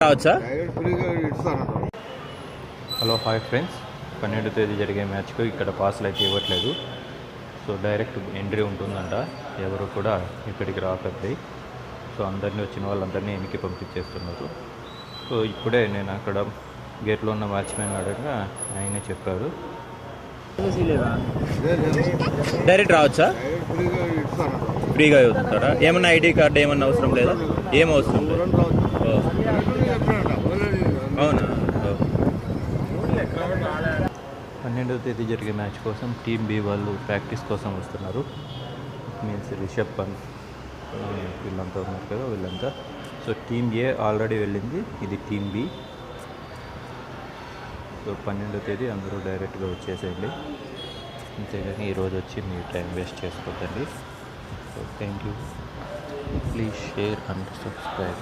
రావచ్చా? Hello hi friends, 12వ తేదీ జరిగే మ్యాచ్కు ఇక్కడ పాస్లు అయితే ఇవ్వట్లేదు. సో డైరెక్ట్ ఎంట్రీ ఉంటుందంట, ఎవరు కూడా ఇక్కడికి రాకండి. సో అందరినీ వచ్చిన వాళ్ళందరినీ వెనక్కి పంపించేస్తున్నారు. సో ఇప్పుడే నేను అక్కడ గేట్లో ఉన్న వాచ్మెన్ అడగగా ఆయనే చెప్పారు. డైరెక్ట్ రావచ్చా? ఫ్రీగా ఇవ్వతారా? ఏమన్నా ఐడి కార్డు ఏమన్నా అవసరం లేదా? ఏం అవసరం లేదు. అవునా? 12వ తేదీ జరిగే మ్యాచ్ కోసం టీమ్ బి వాళ్ళు ప్రాక్టీస్ కోసం వస్తున్నారు. మీన్స్ రిషబ్ పంత్ వీళ్ళంతా ఉన్నారు కదా, వీళ్ళంతా. సో టీమ్ ఏ ఆల్రెడీ వెళ్ళింది, ఇది టీమ్ బి. సో 12వ తేదీ అందరూ డైరెక్ట్గా వచ్చేసేయండి, అంతేగాని ఈరోజు వచ్చి మీరు టైం వేస్ట్ చేసుకోవద్దండి. So thank you, please share and subscribe.